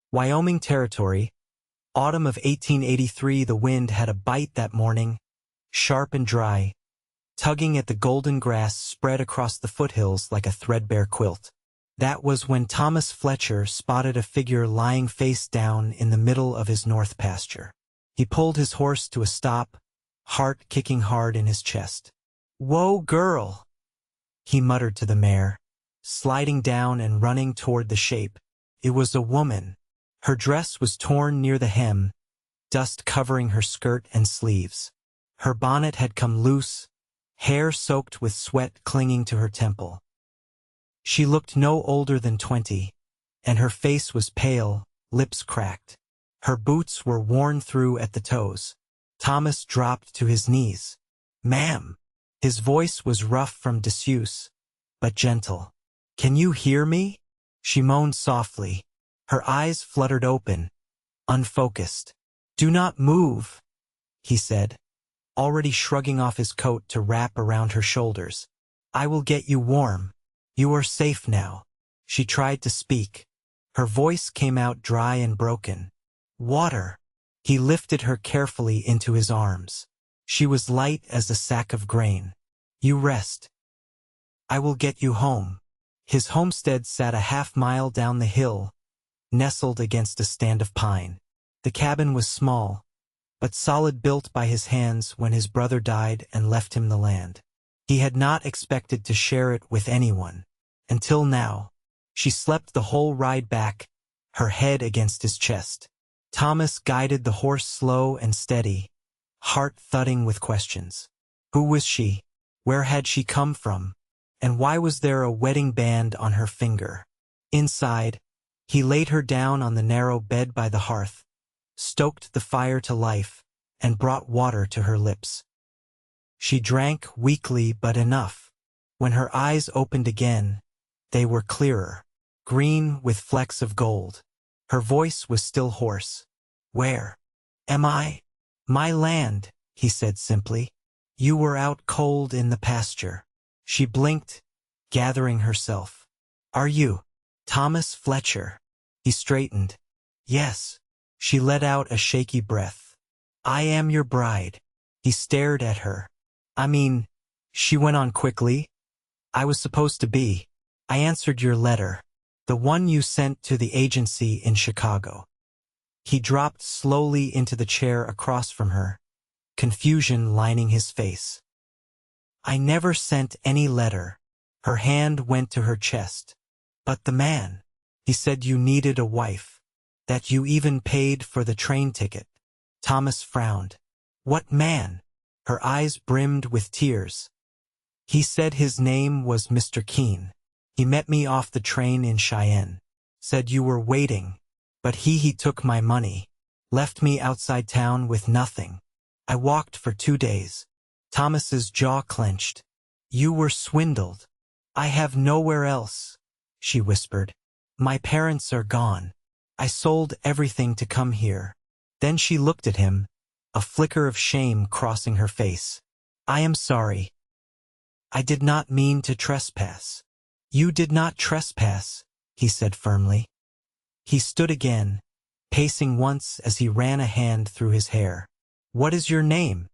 Wyoming Territory, autumn of 1883. The wind had a bite that morning, sharp and dry, tugging at the golden grass spread across the foothills like a threadbare quilt. That was when Thomas Fletcher spotted a figure lying face down in the middle of his north pasture. He pulled his horse to a stop, heart kicking hard in his chest. "Whoa, girl," he muttered to the mare, sliding down and running toward the shape. It was a woman. Her dress was torn near the hem, dust covering her skirt and sleeves. Her bonnet had come loose, hair soaked with sweat clinging to her temple. She looked no older than 20, and her face was pale, lips cracked. Her boots were worn through at the toes. Thomas dropped to his knees. "Ma'am." His voice was rough from disuse, but gentle. "Can you hear me?" She moaned softly. Her eyes fluttered open, unfocused. "Do not move," he said, already shrugging off his coat to wrap around her shoulders. "I will get you warm. You are safe now." She tried to speak. Her voice came out dry and broken. "Water." He lifted her carefully into his arms. She was light as a sack of grain. "You rest. I will get you home." His homestead sat a half-mile down the hill, nestled against a stand of pine. The cabin was small, but solid, built by his hands when his brother died and left him the land. He had not expected to share it with anyone. Until now. She slept the whole ride back, her head against his chest. Thomas guided the horse slow and steady, heart thudding with questions. Who was she? Where had she come from? And why was there a wedding band on her finger? Inside, he laid her down on the narrow bed by the hearth, stoked the fire to life, and brought water to her lips. She drank weakly but enough. When her eyes opened again, they were clearer, green with flecks of gold. Her voice was still hoarse. "Where am I?" "My land," he said simply. "You were out cold in the pasture." She blinked, gathering herself. "Are you Thomas Fletcher?" He straightened. "Yes." She let out a shaky breath. "I am your bride." He stared at her. "I mean," she went on quickly, "I was supposed to be. I answered your letter. The one you sent to the agency in Chicago." He dropped slowly into the chair across from her, confusion lining his face. "I never sent any letter." Her hand went to her chest. "But the man. He said you needed a wife. That you even paid for the train ticket." Thomas frowned. "What man?" Her eyes brimmed with tears. "He said his name was Mr. Keene. He met me off the train in Cheyenne. Said you were waiting, but he took my money. Left me outside town with nothing. I walked for 2 days." Thomas's jaw clenched. "You were swindled." "I have nowhere else," she whispered. "My parents are gone. I sold everything to come here." Then she looked at him, a flicker of shame crossing her face. "I am sorry. I did not mean to trespass." "You did not trespass," he said firmly. He stood again, pacing once as he ran a hand through his hair. "What is your name?"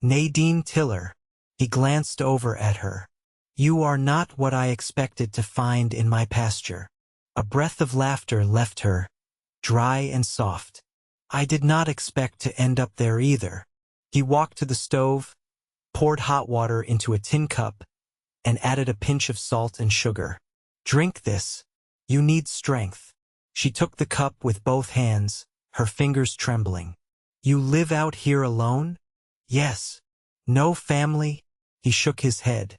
"Nadine Tiller." He glanced over at her. "You are not what I expected to find in my pasture." A breath of laughter left her, dry and soft. "I did not expect to end up there either." He walked to the stove, poured hot water into a tin cup, and added a pinch of salt and sugar. "Drink this. You need strength." She took the cup with both hands, her fingers trembling. "You live out here alone?" "Yes." "No family?" He shook his head.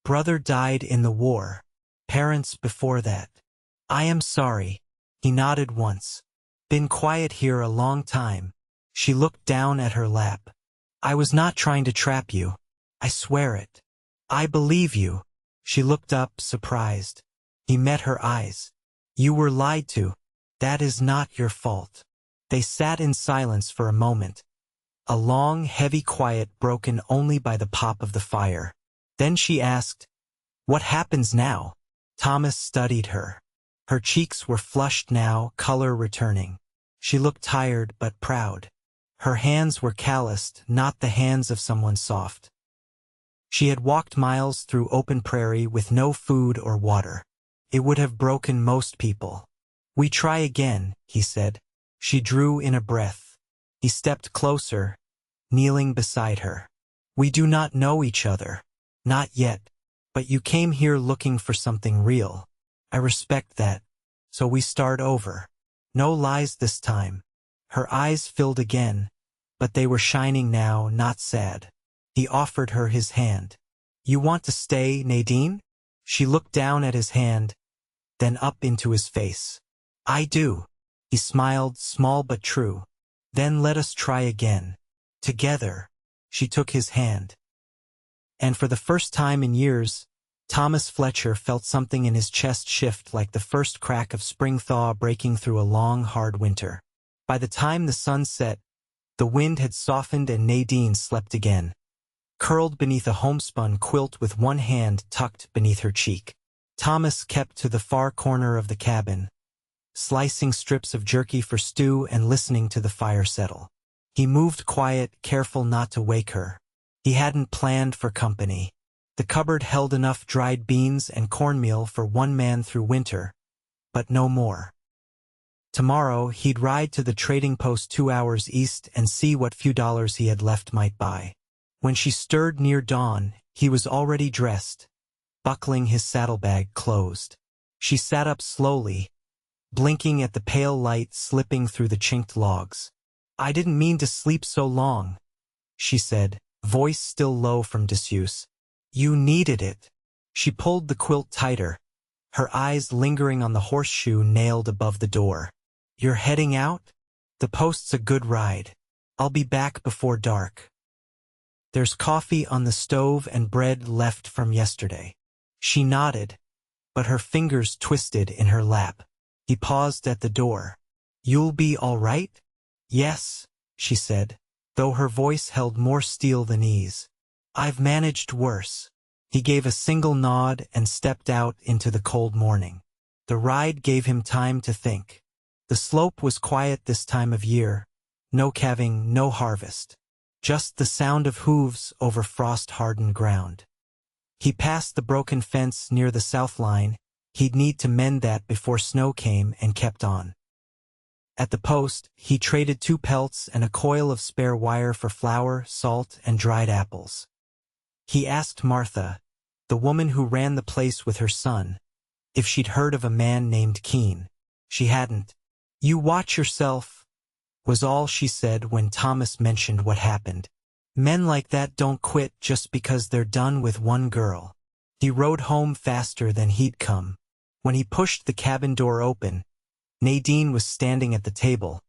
"Brother died in the war. Parents before that." "I am sorry." He nodded once. "Been quiet here a long time." She looked down at her lap. "I was not trying to trap you. I swear it." "I believe you." She looked up, surprised. He met her eyes. "You were lied to. That is not your fault." They sat in silence for a moment, a long, heavy quiet broken only by the pop of the fire. Then she asked, "What happens now?" Thomas studied her. Her cheeks were flushed now, color returning. She looked tired but proud. Her hands were calloused, not the hands of someone soft. She had walked miles through open prairie with no food or water. It would have broken most people. "We try again," he said. She drew in a breath. He stepped closer, kneeling beside her. "We do not know each other. Not yet. But you came here looking for something real. I respect that. So we start over. No lies this time." Her eyes filled again, but they were shining now, not sad. He offered her his hand. "You want to stay, Nadine?" She looked down at his hand, then up into his face. "I do." He smiled, small but true. "Then let us try again. Together." She took his hand. And for the first time in years, Thomas Fletcher felt something in his chest shift, like the first crack of spring thaw breaking through a long, hard winter. By the time the sun set, the wind had softened and Nadine slept again, curled beneath a homespun quilt with one hand tucked beneath her cheek. Thomas kept to the far corner of the cabin, slicing strips of jerky for stew and listening to the fire settle. He moved quiet, careful not to wake her. He hadn't planned for company. The cupboard held enough dried beans and cornmeal for one man through winter, but no more. Tomorrow he'd ride to the trading post 2 hours east and see what few dollars he had left might buy. When she stirred near dawn, he was already dressed, buckling his saddlebag closed. She sat up slowly, blinking at the pale light slipping through the chinked logs. "I didn't mean to sleep so long," she said, voice still low from disuse. "You needed it." She pulled the quilt tighter, her eyes lingering on the horseshoe nailed above the door. "You're heading out? The post's a good ride. I'll be back before dark. There's coffee on the stove and bread left from yesterday." She nodded, but her fingers twisted in her lap. He paused at the door. "You'll be all right?" "Yes," she said, though her voice held more steel than ease. "I've managed worse." He gave a single nod and stepped out into the cold morning. The ride gave him time to think. The slope was quiet this time of year, no calving, no harvest. Just the sound of hooves over frost-hardened ground. He passed the broken fence near the south line. He'd need to mend that before snow came, and kept on. At the post, he traded 2 pelts and a coil of spare wire for flour, salt, and dried apples. He asked Martha, the woman who ran the place with her son, if she'd heard of a man named Keene. She hadn't. "You watch yourself," was all she said when Thomas mentioned what happened. "Men like that don't quit just because they're done with one girl." He rode home faster than he'd come. When he pushed the cabin door open, Nadine was standing at the table,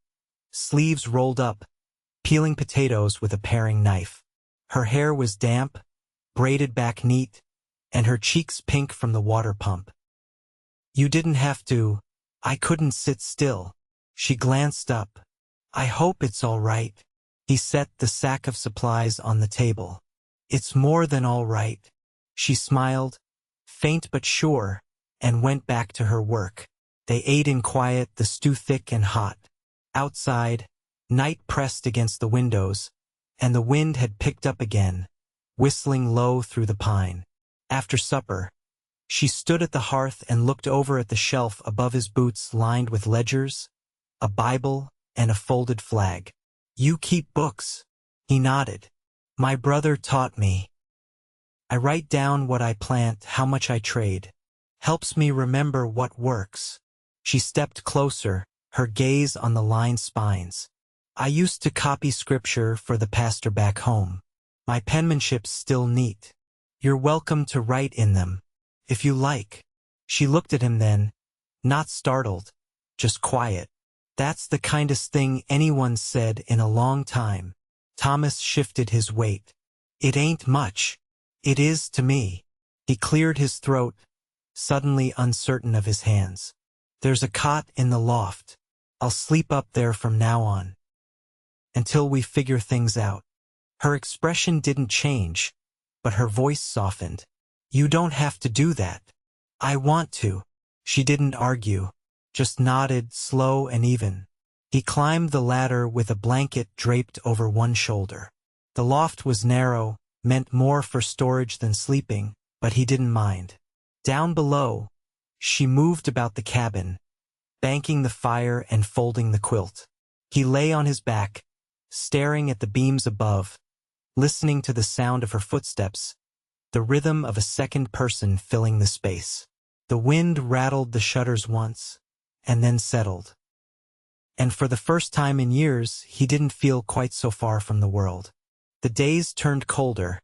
sleeves rolled up, peeling potatoes with a paring knife. Her hair was damp, braided back neat, and her cheeks pink from the water pump. "You didn't have to. I couldn't sit still." She glanced up. "I hope it's all right." He set the sack of supplies on the table. "It's more than all right." She smiled, faint but sure, and went back to her work. They ate in quiet, the stew thick and hot. Outside, night pressed against the windows, and the wind had picked up again, whistling low through the pine. After supper, she stood at the hearth and looked over at the shelf above his boots lined with ledgers, a Bible, and a folded flag. "You keep books?" He nodded. "My brother taught me. I write down what I plant, how much I trade. Helps me remember what works." She stepped closer, her gaze on the lined spines. "I used to copy scripture for the pastor back home. My penmanship's still neat. You're welcome to write in them, if you like." She looked at him then, not startled, just quiet. "That's the kindest thing anyone's said in a long time." Thomas shifted his weight. "It ain't much. It is to me." He cleared his throat, suddenly uncertain of his hands. "There's a cot in the loft. I'll sleep up there from now on, until we figure things out." Her expression didn't change, but her voice softened. "You don't have to do that." "I want to." She didn't argue, just nodded, slow and even. He climbed the ladder with a blanket draped over one shoulder. The loft was narrow, meant more for storage than sleeping, but he didn't mind. Down below, she moved about the cabin, banking the fire and folding the quilt. He lay on his back, staring at the beams above, listening to the sound of her footsteps, the rhythm of a second person filling the space. The wind rattled the shutters once, and then settled. And for the first time in years, he didn't feel quite so far from the world. The days turned colder,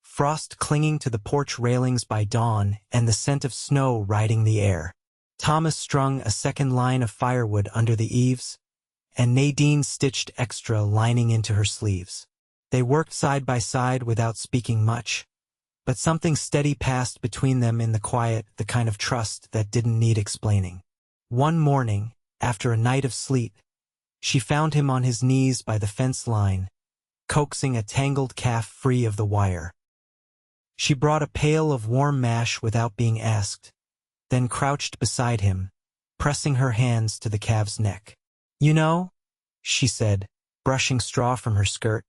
frost clinging to the porch railings by dawn and the scent of snow riding the air. Thomas strung a second line of firewood under the eaves, and Nadine stitched extra lining into her sleeves. They worked side by side without speaking much, but something steady passed between them in the quiet, the kind of trust that didn't need explaining. One morning, after a night of sleep, she found him on his knees by the fence line, coaxing a tangled calf free of the wire. She brought a pail of warm mash without being asked, then crouched beside him, pressing her hands to the calf's neck. "You know," she said, brushing straw from her skirt,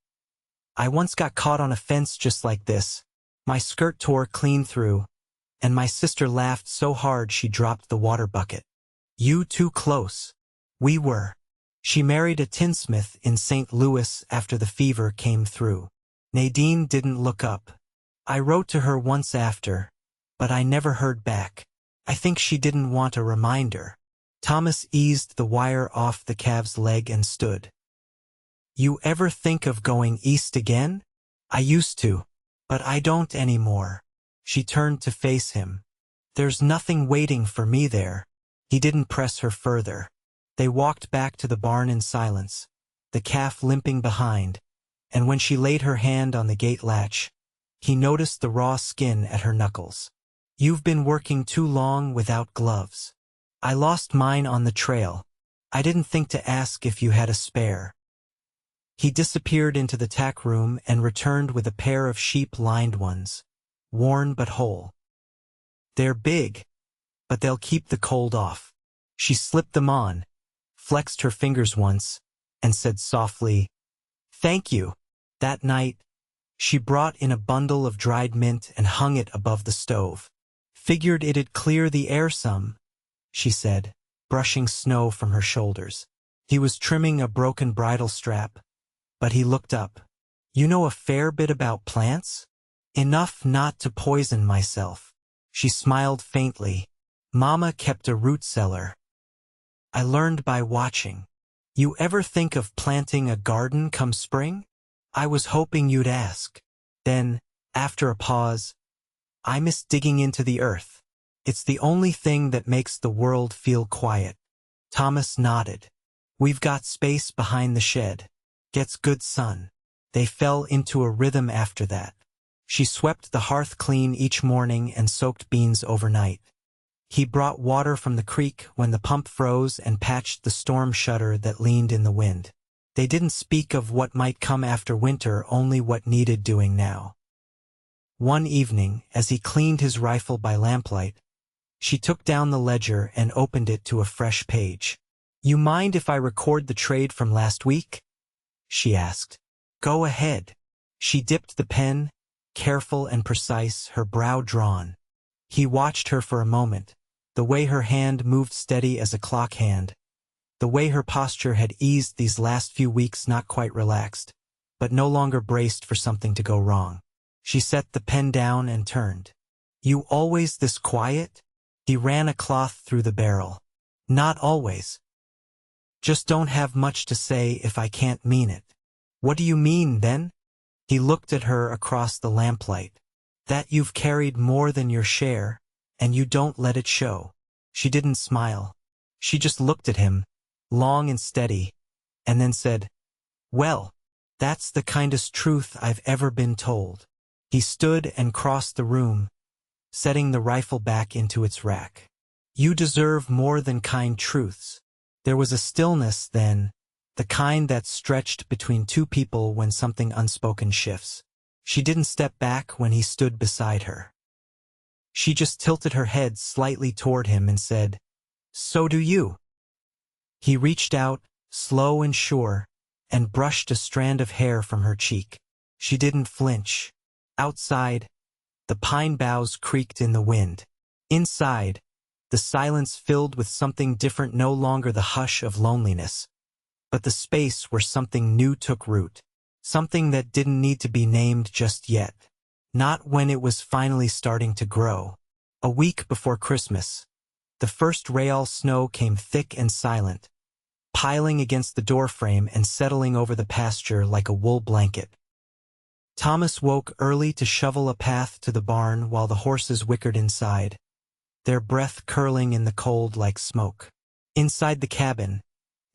"I once got caught on a fence just like this. My skirt tore clean through, and my sister laughed so hard she dropped the water bucket. You too close. We were." She married a tinsmith in St. Louis after the fever came through. Nadine didn't look up. "I wrote to her once after, but I never heard back. I think she didn't want a reminder." Thomas eased the wire off the calf's leg and stood. "You ever think of going east again?" "I used to, but I don't anymore." She turned to face him. "There's nothing waiting for me there." He didn't press her further. They walked back to the barn in silence, the calf limping behind, and when she laid her hand on the gate latch, he noticed the raw skin at her knuckles. "You've been working too long without gloves." "I lost mine on the trail. I didn't think to ask if you had a spare." He disappeared into the tack room and returned with a pair of sheep-lined ones, worn but whole. "They're big, but they'll keep the cold off." She slipped them on, flexed her fingers once, and said softly, "Thank you." That night, she brought in a bundle of dried mint and hung it above the stove. "Figured it'd clear the air some," she said, brushing snow from her shoulders. He was trimming a broken bridle strap, but he looked up. "You know a fair bit about plants?" "Enough not to poison myself." She smiled faintly. "Mama kept a root cellar. I learned by watching." "You ever think of planting a garden come spring?" "I was hoping you'd ask." Then, after a pause, "I miss digging into the earth. It's the only thing that makes the world feel quiet." Thomas nodded. "We've got space behind the shed. Gets good sun." They fell into a rhythm after that. She swept the hearth clean each morning and soaked beans overnight. He brought water from the creek when the pump froze and patched the storm shutter that leaned in the wind. They didn't speak of what might come after winter, only what needed doing now. One evening, as he cleaned his rifle by lamplight, she took down the ledger and opened it to a fresh page. "You mind if I record the trade from last week?" she asked. "Go ahead." She dipped the pen, careful and precise, her brow drawn. He watched her for a moment, the way her hand moved steady as a clock hand, the way her posture had eased these last few weeks, not quite relaxed, but no longer braced for something to go wrong. She set the pen down and turned. "You always this quiet?" He ran a cloth through the barrel. "Not always. Just don't have much to say if I can't mean it." "What do you mean, then?" He looked at her across the lamplight. "That you've carried more than your share, and you don't let it show." She didn't smile. She just looked at him, long and steady, and then said, "Well, that's the kindest truth I've ever been told." He stood and crossed the room, setting the rifle back into its rack. "You deserve more than kind truths." There was a stillness then, the kind that's stretched between two people when something unspoken shifts. She didn't step back when he stood beside her. She just tilted her head slightly toward him and said, "So do you." He reached out, slow and sure, and brushed a strand of hair from her cheek. She didn't flinch. Outside, the pine boughs creaked in the wind. Inside, the silence filled with something different, no longer the hush of loneliness, but the space where something new took root. Something that didn't need to be named just yet. Not when it was finally starting to grow. A week before Christmas, the first rail snow came thick and silent, piling against the doorframe and settling over the pasture like a wool blanket. Thomas woke early to shovel a path to the barn while the horses whickered inside, their breath curling in the cold like smoke. Inside the cabin,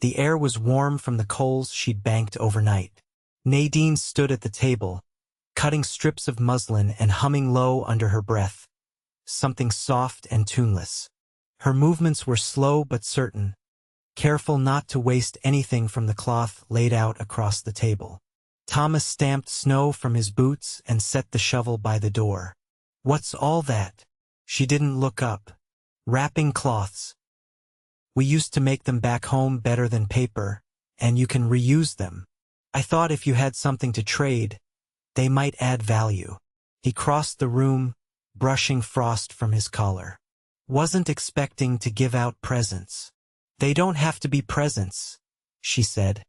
the air was warm from the coals she'd banked overnight. Nadine stood at the table, cutting strips of muslin and humming low under her breath, something soft and tuneless. Her movements were slow but certain, careful not to waste anything from the cloth laid out across the table. Thomas stamped snow from his boots and set the shovel by the door. "What's all that?" She didn't look up. "Wrapping cloths. We used to make them back home better than paper, and you can reuse them. I thought if you had something to trade, they might add value." He crossed the room, brushing frost from his collar. "Wasn't expecting to give out presents." "They don't have to be presents," she said,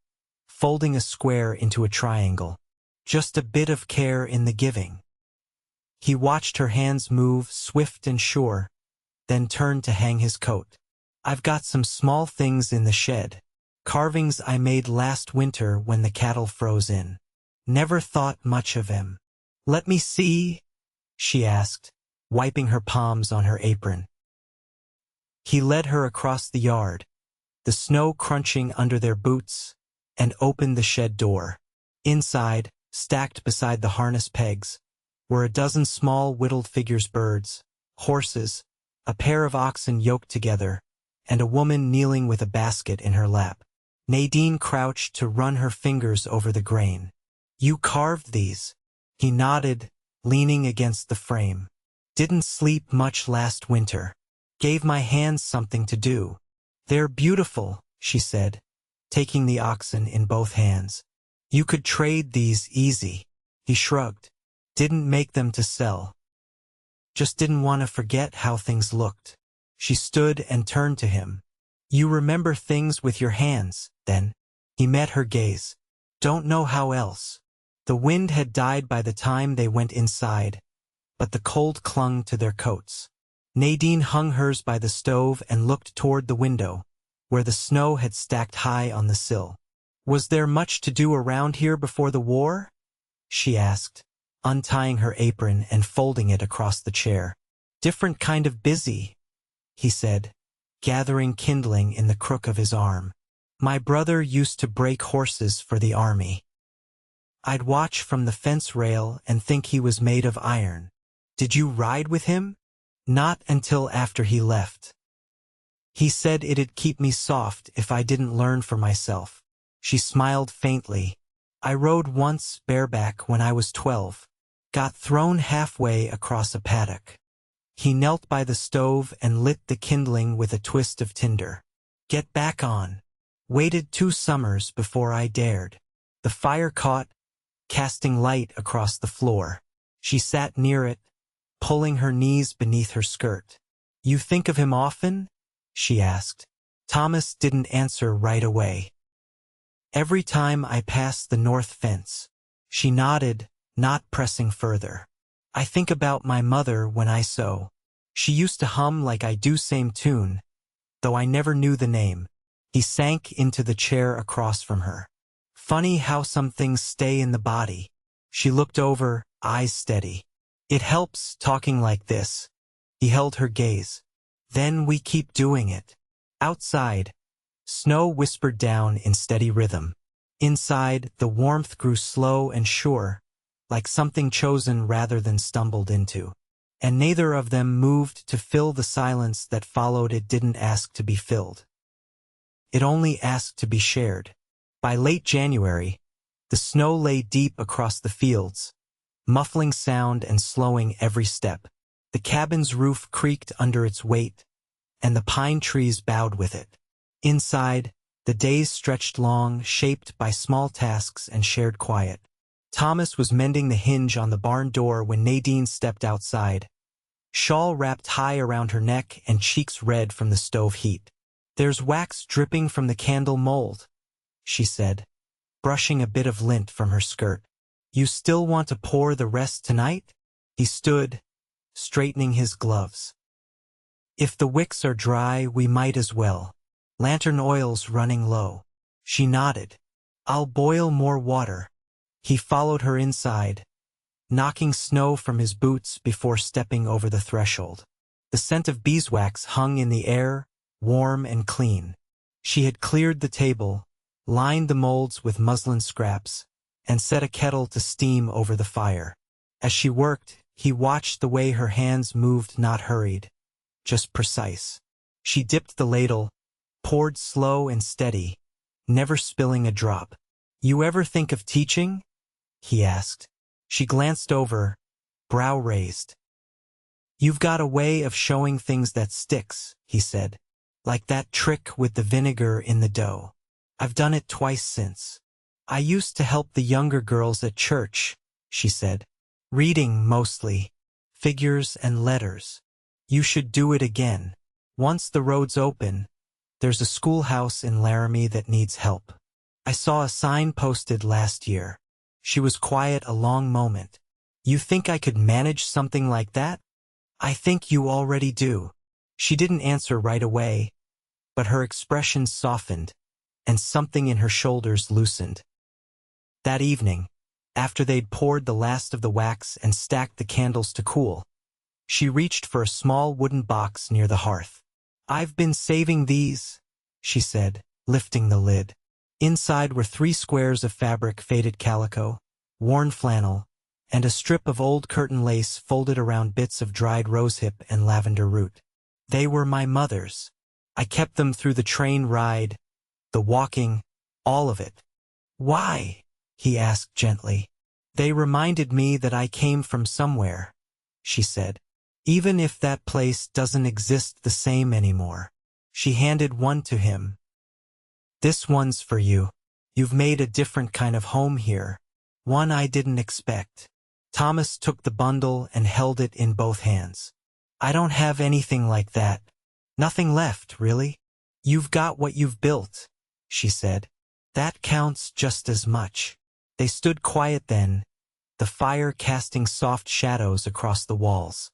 folding a square into a triangle. "Just a bit of care in the giving." He watched her hands move, swift and sure, then turned to hang his coat. "I've got some small things in the shed. Carvings I made last winter when the cattle froze in. Never thought much of them." "Let me see," she asked, wiping her palms on her apron. He led her across the yard, the snow crunching under their boots, and opened the shed door. Inside, stacked beside the harness pegs, were a dozen small whittled figures: birds, horses, a pair of oxen yoked together, and a woman kneeling with a basket in her lap. Nadine crouched to run her fingers over the grain. "You carved these?" He nodded, leaning against the frame. "Didn't sleep much last winter. Gave my hands something to do." "They're beautiful," she said, taking the oxen in both hands. "You could trade these easy." He shrugged. "Didn't make them to sell. Just didn't want to forget how things looked." She stood and turned to him. "You remember things with your hands, then?" He met her gaze. "Don't know how else." The wind had died by the time they went inside, but the cold clung to their coats. Nadine hung hers by the stove and looked toward the window, where the snow had stacked high on the sill. "Was there much to do around here before the war?" she asked, untying her apron and folding it across the chair. "Different kind of busy," he said, gathering kindling in the crook of his arm. "My brother used to break horses for the army. I'd watch from the fence rail and think he was made of iron." "Did you ride with him?" "Not until after he left. He said it'd keep me soft if I didn't learn for myself." She smiled faintly. "I rode once bareback when I was 12. Got thrown halfway across a paddock." He knelt by the stove and lit the kindling with a twist of tinder. "Get back on. Waited 2 summers before I dared." The fire caught, casting light across the floor. She sat near it, pulling her knees beneath her skirt. "You think of him often?" she asked. Thomas didn't answer right away. "Every time I pass the north fence." She nodded, not pressing further. "I think about my mother when I sew. She used to hum like I do, same tune, though I never knew the name." He sank into the chair across from her. "Funny how some things stay in the body." She looked over, eyes steady. "It helps talking like this." He held her gaze. "Then we keep doing it." Outside, snow whispered down in steady rhythm. Inside, the warmth grew slow and sure, like something chosen rather than stumbled into. And neither of them moved to fill the silence that followed. It didn't ask to be filled. It only asked to be shared. By late January, the snow lay deep across the fields, muffling sound and slowing every step. The cabin's roof creaked under its weight, and the pine trees bowed with it. Inside, the days stretched long, shaped by small tasks and shared quiet. Thomas was mending the hinge on the barn door when Nadine stepped outside, shawl wrapped high around her neck and cheeks red from the stove heat. "There's wax dripping from the candle mold," she said, brushing a bit of lint from her skirt. "You still want to pour the rest tonight?" He stood, straightening his gloves. "If the wicks are dry, we might as well. Lantern oil's running low." She nodded. "I'll boil more water." He followed her inside, knocking snow from his boots before stepping over the threshold. The scent of beeswax hung in the air, warm and clean. She had cleared the table, lined the molds with muslin scraps, and set a kettle to steam over the fire. As she worked, he watched the way her hands moved, not hurried, just precise. She dipped the ladle, poured slow and steady, never spilling a drop. "You ever think of teaching?" he asked. She glanced over, brow raised. "You've got a way of showing things that sticks," he said, "like that trick with the vinegar in the dough. I've done it twice since." "I used to help the younger girls at church," she said. "Reading mostly, figures and letters. You should do it again. Once the road's open, there's a schoolhouse in Laramie that needs help. I saw a sign posted last year." She was quiet a long moment. "You think I could manage something like that?" "I think you already do." She didn't answer right away, but her expression softened, and something in her shoulders loosened. That evening, after they'd poured the last of the wax and stacked the candles to cool, she reached for a small wooden box near the hearth. "I've been saving these," she said, lifting the lid. Inside were 3 squares of fabric, faded calico, worn flannel, and a strip of old curtain lace folded around bits of dried rosehip and lavender root. "They were my mother's. I kept them through the train ride, the walking, all of it." "Why?" he asked gently. "They reminded me that I came from somewhere," she said. "Even if that place doesn't exist the same anymore." She handed one to him. "This one's for you. You've made a different kind of home here, one I didn't expect." Thomas took the bundle and held it in both hands. "I don't have anything like that. Nothing left, really." "You've got what you've built," she said. "That counts just as much." They stood quiet then, the fire casting soft shadows across the walls.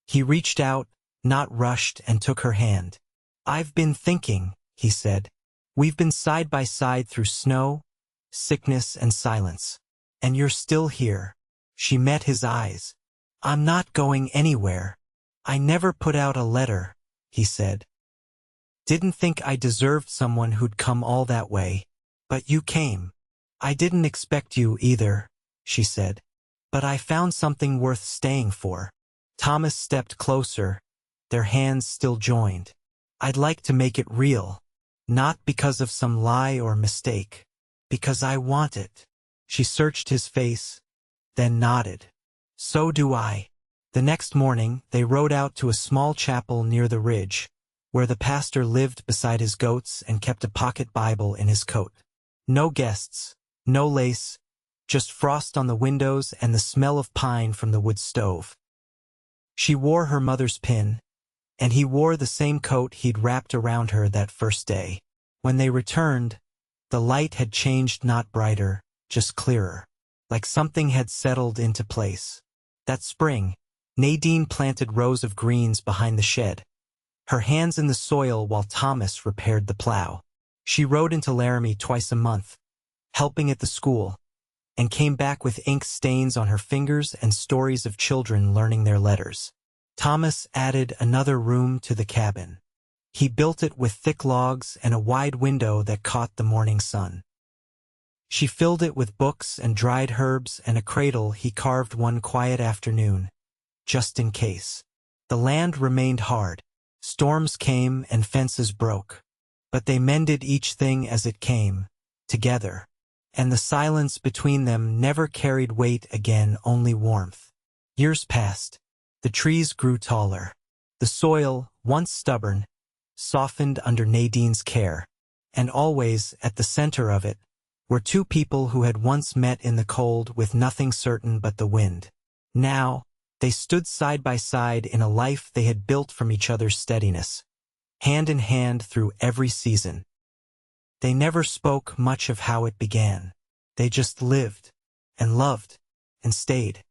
He reached out, not rushed, and took her hand. "I've been thinking," he said. "We've been side by side through snow, sickness, and silence. And you're still here." She met his eyes. "I'm not going anywhere. I never put out a letter," he said. "Didn't think I deserved someone who'd come all that way. But you came. I didn't expect you either," she said. "But I found something worth staying for." Thomas stepped closer, their hands still joined. "I'd like to make it real. Not because of some lie or mistake. Because I want it." She searched his face, then nodded. "So do I." The next morning, they rode out to a small chapel near the ridge, where the pastor lived beside his goats and kept a pocket Bible in his coat. No guests, no lace, just frost on the windows and the smell of pine from the wood stove. She wore her mother's pin, and he wore the same coat he'd wrapped around her that first day. When they returned, the light had changed, not brighter, just clearer, like something had settled into place. That spring, Nadine planted rows of greens behind the shed, her hands in the soil while Thomas repaired the plow. She rode into Laramie twice a month, helping at the school, and came back with ink stains on her fingers and stories of children learning their letters. Thomas added another room to the cabin. He built it with thick logs and a wide window that caught the morning sun. She filled it with books and dried herbs and a cradle he carved one quiet afternoon, just in case. The land remained hard. Storms came and fences broke. But they mended each thing as it came, together. And the silence between them never carried weight again, only warmth. Years passed. The trees grew taller. The soil, once stubborn, softened under Nadine's care. And always, at the center of it, were two people who had once met in the cold with nothing certain but the wind. Now, they stood side by side in a life they had built from each other's steadiness, hand in hand through every season. They never spoke much of how it began. They just lived, and loved, and stayed.